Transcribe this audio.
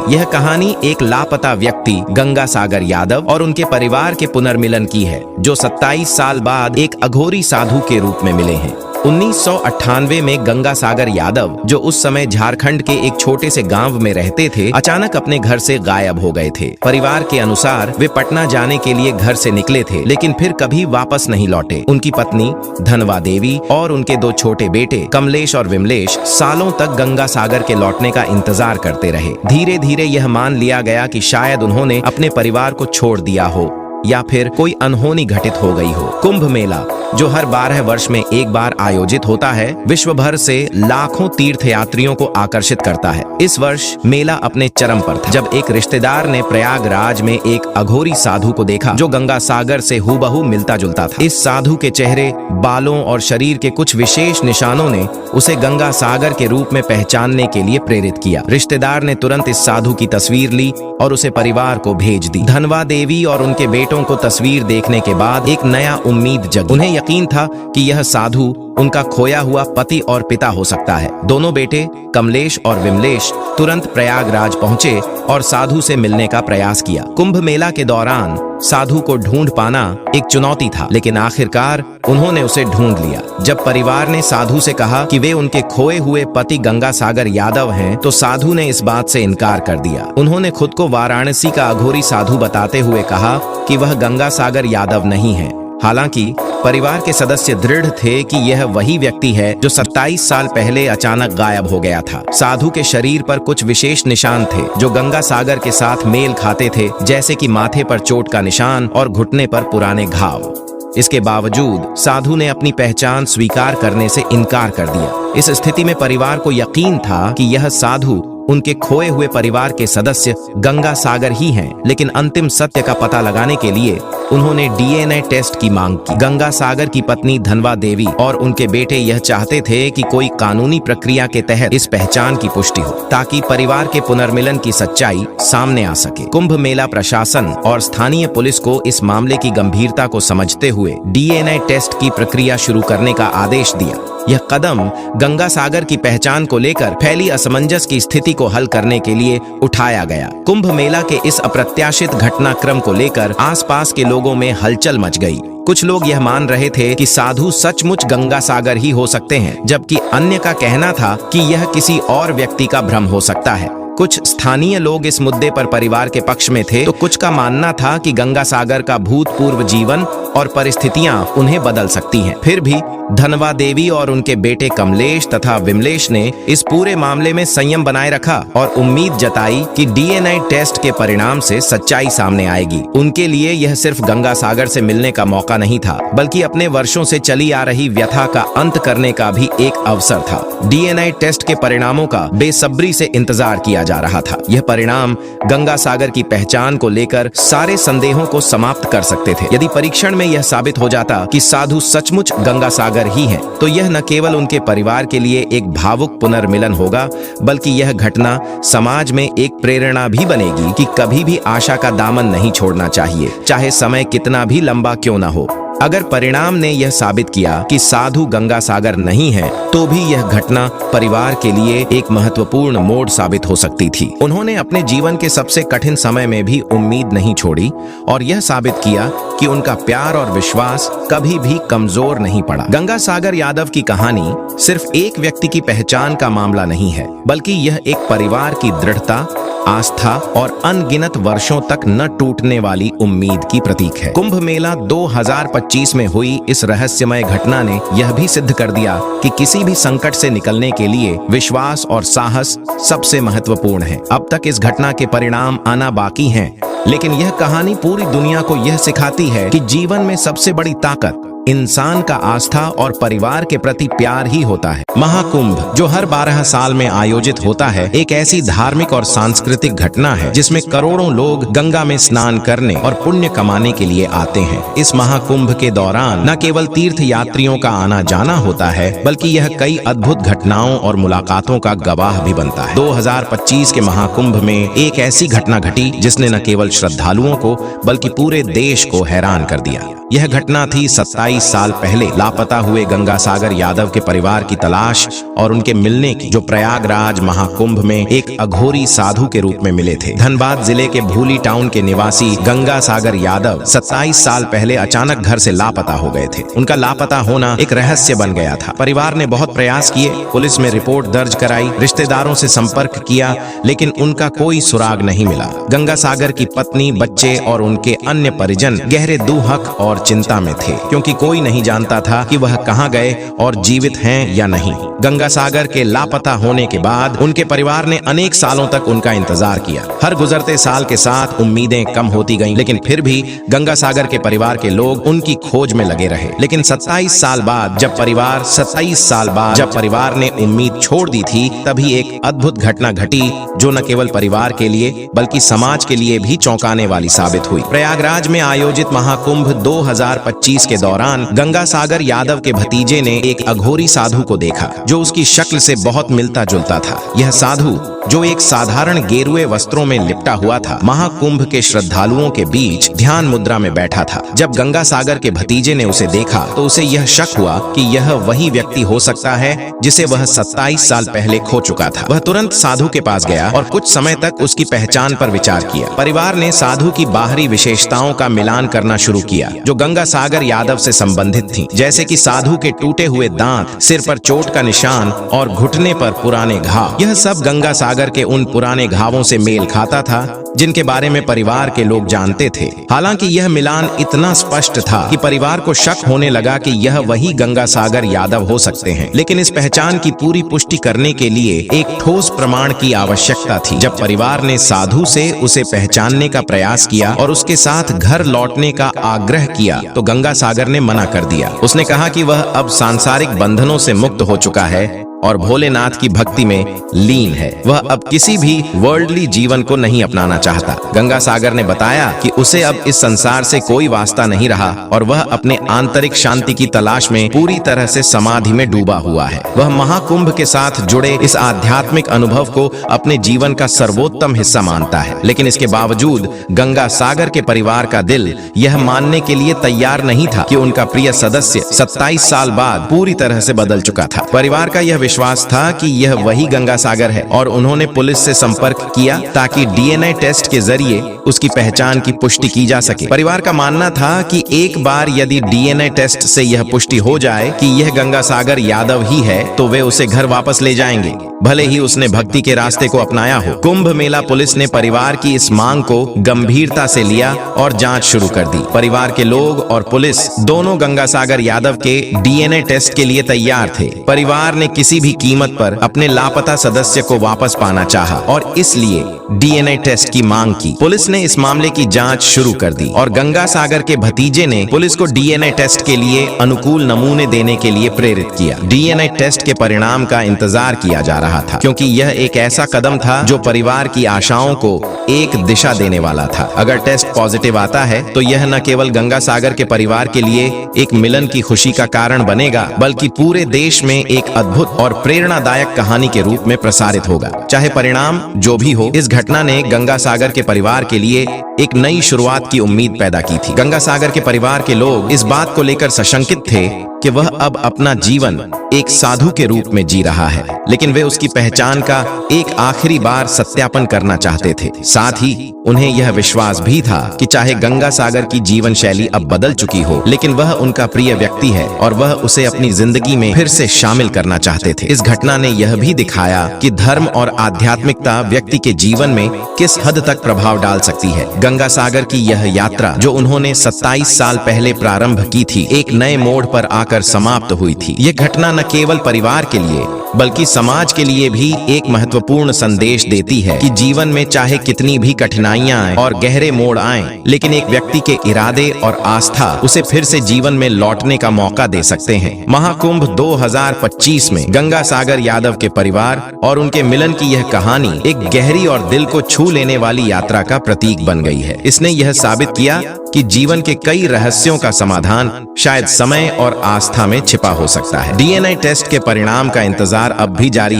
यह कहानी एक लापता व्यक्ति गंगा सागर यादव और उनके परिवार के पुनर्मिलन की है, जो 27 साल बाद एक अघोरी साधु के रूप में मिले हैं। 1998 में गंगा सागर यादव, जो उस समय झारखंड के एक छोटे से गांव में रहते थे, अचानक अपने घर से गायब हो गए थे। परिवार के अनुसार वे पटना जाने के लिए घर से निकले थे, लेकिन फिर कभी वापस नहीं लौटे। उनकी पत्नी धनवा देवी और उनके 2 छोटे बेटे कमलेश और विमलेश सालों तक गंगा सागर के लौटने का इंतजार करते रहे। धीरे धीरे यह मान लिया गया कि शायद उन्होंने अपने परिवार को छोड़ दिया हो या फिर कोई अनहोनी घटित हो गई हो। कुंभ मेला, जो हर 12 वर्ष में एक बार आयोजित होता है, विश्व भर से लाखों तीर्थयात्रियों को आकर्षित करता है। इस वर्ष मेला अपने चरम पर था, जब एक रिश्तेदार ने प्रयागराज में एक अघोरी साधु को देखा, जो गंगा सागर से हूबहू मिलता जुलता था। इस साधु के चेहरे, बालों और शरीर के कुछ विशेष निशानों ने उसे गंगा सागर के रूप में पहचानने के लिए प्रेरित किया। रिश्तेदार ने तुरंत इस साधु की तस्वीर ली और उसे परिवार को भेज दी। धनवा देवी और उनके बेटों को तस्वीर देखने के बाद एक नया उम्मीद जगी। उन्हें यकीन था कि यह साधु उनका खोया हुआ पति और पिता हो सकता है। दोनों बेटे कमलेश और विमलेश तुरंत प्रयागराज पहुंचे और साधु से मिलने का प्रयास किया। कुंभ मेला के दौरान साधु को ढूंढ पाना एक चुनौती था, लेकिन आखिरकार उन्होंने उसे ढूंढ लिया। जब परिवार ने साधु से कहा कि वे उनके खोए हुए पति गंगा सागर यादव हैं, तो साधु ने इस बात से इनकार कर दिया। उन्होंने खुद को वाराणसी का अघोरी साधु बताते हुए कहा कि वह गंगा सागर यादव नहीं है। हालांकि परिवार के सदस्य दृढ़ थे कि यह वही व्यक्ति है जो 27 साल पहले अचानक गायब हो गया था। साधु के शरीर पर कुछ विशेष निशान थे जो गंगा सागर के साथ मेल खाते थे, जैसे कि माथे पर चोट का निशान और घुटने पर पुराने घाव। इसके बावजूद साधु ने अपनी पहचान स्वीकार करने से इनकार कर दिया। इस स्थिति में परिवार को यकीन था कि यह साधु उनके खोए हुए परिवार के सदस्य गंगा सागर ही हैं, लेकिन अंतिम सत्य का पता लगाने के लिए उन्होंने डीएनए टेस्ट की मांग की। गंगा सागर की पत्नी धनवा देवी और उनके बेटे यह चाहते थे कि कोई कानूनी प्रक्रिया के तहत इस पहचान की पुष्टि हो, ताकि परिवार के पुनर्मिलन की सच्चाई सामने आ सके। कुंभ मेला प्रशासन और स्थानीय पुलिस को इस मामले की गंभीरता को समझते हुए डीएनए टेस्ट की प्रक्रिया शुरू करने का आदेश दिया। यह कदम गंगा सागर की पहचान को लेकर फैली असमंजस की स्थिति को हल करने के लिए उठाया गया। कुंभ मेला के इस अप्रत्याशित घटनाक्रम को लेकर आसपास के लोगों में हलचल मच गई। कुछ लोग यह मान रहे थे कि साधु सचमुच गंगा सागर ही हो सकते हैं, जबकि अन्य का कहना था कि यह किसी और व्यक्ति का भ्रम हो सकता है। कुछ स्थानीय लोग इस मुद्दे पर परिवार के पक्ष में थे, तो कुछ का मानना था कि गंगा सागर का भूतपूर्व जीवन और परिस्थितियां उन्हें बदल सकती हैं। फिर भी धनवा देवी और उनके बेटे कमलेश तथा विमलेश ने इस पूरे मामले में संयम बनाए रखा और उम्मीद जताई कि डीएनए टेस्ट के परिणाम से सच्चाई सामने आएगी। उनके लिए यह सिर्फ गंगा सागर से मिलने का मौका नहीं था, बल्कि अपने वर्षों से चली आ रही व्यथा का अंत करने का भी एक अवसर था। डीएनए टेस्ट के परिणामों का बेसब्री से इंतजार किया जा रहा था। यह परिणाम गंगा सागर की पहचान को लेकर सारे संदेहों को समाप्त कर सकते थे। यदि परीक्षण में यह साबित हो जाता कि साधु सचमुच गंगा सागर ही है, तो यह न केवल उनके परिवार के लिए एक भावुक पुनर्मिलन होगा, बल्कि यह घटना समाज में एक प्रेरणा भी बनेगी कि कभी भी आशा का दामन नहीं छोड़ना चाहिए, चाहे समय कितना भी लंबा क्यों न हो। अगर परिणाम ने यह साबित किया कि साधु गंगा सागर नहीं है, तो भी यह घटना परिवार के लिए एक महत्वपूर्ण मोड़ साबित हो सकती थी। उन्होंने अपने जीवन के सबसे कठिन समय में भी उम्मीद नहीं छोड़ी और यह साबित किया कि उनका प्यार और विश्वास कभी भी कमजोर नहीं पड़ा। गंगा सागर यादव की कहानी सिर्फ एक व्यक्ति की पहचान का मामला नहीं है, बल्कि यह एक परिवार की दृढ़ता, आस्था और अनगिनत वर्षों तक न टूटने वाली उम्मीद की प्रतीक है। कुंभ मेला 2025 में हुई इस रहस्यमय घटना ने यह भी सिद्ध कर दिया कि किसी भी संकट से निकलने के लिए विश्वास और साहस सबसे महत्वपूर्ण है। अब तक इस घटना के परिणाम आना बाकी हैं, लेकिन यह कहानी पूरी दुनिया को यह सिखाती है कि जीवन में सबसे बड़ी ताकत इंसान का आस्था और परिवार के प्रति प्यार ही होता है। महाकुंभ, जो हर 12 साल में आयोजित होता है, एक ऐसी धार्मिक और सांस्कृतिक घटना है जिसमें करोड़ों लोग गंगा में स्नान करने और पुण्य कमाने के लिए आते हैं। इस महाकुंभ के दौरान न केवल तीर्थ यात्रियों का आना जाना होता है, बल्कि यह कई अद्भुत घटनाओं और मुलाकातों का गवाह भी बनता है। 2025 के महाकुंभ में एक ऐसी घटना घटी जिसने न केवल श्रद्धालुओं को बल्कि पूरे देश को हैरान कर दिया। यह घटना थी 27 27 साल पहले लापता हुए गंगासागर यादव के परिवार की तलाश और उनके मिलने की, जो प्रयागराज महाकुंभ में एक अघोरी साधु के रूप में मिले थे। धनबाद जिले के भूली टाउन के निवासी गंगासागर यादव 27 साल पहले अचानक घर से लापता हो गए थे। उनका लापता होना एक रहस्य बन गया था। परिवार ने बहुत प्रयास किए, पुलिस में रिपोर्ट दर्ज कराई, रिश्तेदारों से संपर्क किया, लेकिन उनका कोई सुराग नहीं मिला। गंगासागर की पत्नी, बच्चे और उनके अन्य परिजन गहरे दुहक और चिंता में थे, क्योंकि कोई नहीं जानता था कि वह कहां गए और जीवित हैं या नहीं। गंगासागर के लापता होने के बाद उनके परिवार ने अनेक सालों तक उनका इंतजार किया। हर गुजरते साल के साथ उम्मीदें कम होती गईं, लेकिन फिर भी गंगासागर के परिवार के लोग उनकी खोज में लगे रहे। लेकिन 27 साल बाद जब परिवार ने उम्मीद छोड़ दी थी, तभी एक अद्भुत घटना घटी, जो न केवल परिवार के लिए बल्कि समाज के लिए भी चौंकाने वाली साबित हुई। प्रयागराज में आयोजित महाकुंभ 2025 के दौरान गंगासागर यादव के भतीजे ने एक अघोरी साधु को देखा, जो उसकी शक्ल से बहुत मिलता जुलता था। यह साधु, जो एक साधारण गेरुए वस्त्रों में लिपटा हुआ था, महाकुंभ के श्रद्धालुओं के बीच ध्यान मुद्रा में बैठा था। जब गंगासागर के भतीजे ने उसे देखा तो उसे यह शक हुआ कि यह वही व्यक्ति हो सकता है जिसे वह 27 साल पहले खो चुका था। वह तुरंत साधु के पास गया और कुछ समय तक उसकी पहचान पर विचार किया। परिवार ने साधु की बाहरी विशेषताओं का मिलान करना शुरू किया, जो गंगासागर यादव से संबंधित थीं, जैसे कि साधु के टूटे हुए दांत, सिर पर चोट का निशान और घुटने पर पुराने घाव। यह सब गंगासागर के उन पुराने घावों से मेल खाता था जिनके बारे में परिवार के लोग जानते थे। हालांकि यह मिलान इतना स्पष्ट था कि परिवार को शक होने लगा कि यह वही गंगासागर यादव हो सकते हैं, लेकिन इस पहचान की पूरी पुष्टि करने के लिए एक ठोस प्रमाण की आवश्यकता थी। जब परिवार ने साधु से उसे पहचानने का प्रयास किया और उसके साथ घर लौटने का आग्रह किया, तो गंगासागर ने मना कर दिया। उसने कहा कि वह अब सांसारिक बंधनों से मुक्त हो चुका है और भोलेनाथ की भक्ति में लीन है। वह अब किसी भी वर्ल्डली जीवन को नहीं अपनाना चाहता। गंगासागर ने बताया कि उसे अब इस संसार से कोई वास्ता नहीं रहा और वह अपने आंतरिक शांति की तलाश में पूरी तरह से समाधि में डूबा हुआ है। वह महाकुंभ के साथ जुड़े इस आध्यात्मिक अनुभव को अपने जीवन का सर्वोत्तम हिस्सा मानता है, लेकिन इसके बावजूद गंगासागर के परिवार का दिल यह मानने के लिए तैयार नहीं था कि उनका प्रिय सदस्य 27 साल बाद पूरी तरह से बदल चुका था। परिवार का यह विश्वास था कि यह वही गंगासागर है और उन्होंने पुलिस से संपर्क किया ताकि डीएनए टेस्ट के जरिए उसकी पहचान की पुष्टि की जा सके। परिवार का मानना था कि एक बार यदि डीएनए टेस्ट से यह पुष्टि हो जाए कि यह गंगासागर यादव ही है, तो वे उसे घर वापस ले जाएंगे, भले ही उसने भक्ति के रास्ते को अपनाया हो। कुंभ मेला पुलिस ने परिवार की इस मांग को गंभीरता से लिया और जांच शुरू कर दी। परिवार के लोग और पुलिस दोनों गंगासागर यादव के डीएनए टेस्ट के लिए तैयार थे। परिवार ने किसी भी कीमत पर अपने लापता सदस्य को वापस पाना चाहा और इसलिए डीएनए टेस्ट की मांग की। पुलिस ने इस मामले की जांच शुरू कर दी और गंगासागर के भतीजे ने पुलिस को डीएनए टेस्ट के लिए अनुकूल नमूने देने के लिए प्रेरित किया। डीएनए टेस्ट के परिणाम का इंतजार किया जा रहा था, क्योंकि यह एक ऐसा कदम था जो परिवार की आशाओं को एक दिशा देने वाला था। अगर टेस्ट पॉजिटिव आता है तो यह न केवल गंगासागर के परिवार के लिए एक मिलन की खुशी का कारण बनेगा, बल्कि पूरे देश में एक अद्भुत और प्रेरणादायक कहानी के रूप में प्रसारित होगा। चाहे परिणाम जो भी हो, इस घटना ने गंगासागर के परिवार के लिए एक नई शुरुआत की उम्मीद पैदा की थी। गंगासागर के परिवार के लोग इस बात को लेकर सशंकित थे कि वह अब अपना जीवन एक साधु के रूप में जी रहा है, लेकिन वे उसकी पहचान का एक आखिरी बार सत्यापन करना चाहते थे। साथ ही उन्हें यह विश्वास भी था कि चाहे गंगासागर की जीवन शैली अब बदल चुकी हो, लेकिन वह उनका प्रिय व्यक्ति है और वह उसे अपनी जिंदगी में फिर से शामिल करना चाहते थे। इस घटना ने यह भी दिखाया कि धर्म और आध्यात्मिकता व्यक्ति के जीवन में किस हद तक प्रभाव डाल सकती है। गंगासागर की यह यात्रा, जो उन्होंने 27 साल पहले प्रारंभ की थी, एक नए मोड़ पर आकर समाप्त हुई थी। यह घटना न केवल परिवार के लिए बल्कि समाज के लिए भी एक महत्वपूर्ण संदेश देती है कि जीवन में चाहे कितनी भी कठिनाइयां आएं और गहरे मोड़ आएं, लेकिन एक व्यक्ति के इरादे और आस्था उसे फिर से जीवन में लौटने का मौका दे सकते हैं। महाकुंभ 2025 में गंगासागर यादव के परिवार और उनके मिलन की यह कहानी एक गहरी और दिल को छू लेने वाली यात्रा का प्रतीक बन गई है। इसने यह साबित किया कि जीवन के कई रहस्यों का समाधान शायद समय और आस्था में छिपा हो सकता है। डीएनए टेस्ट के परिणाम का इंतजार अब भी जारी है।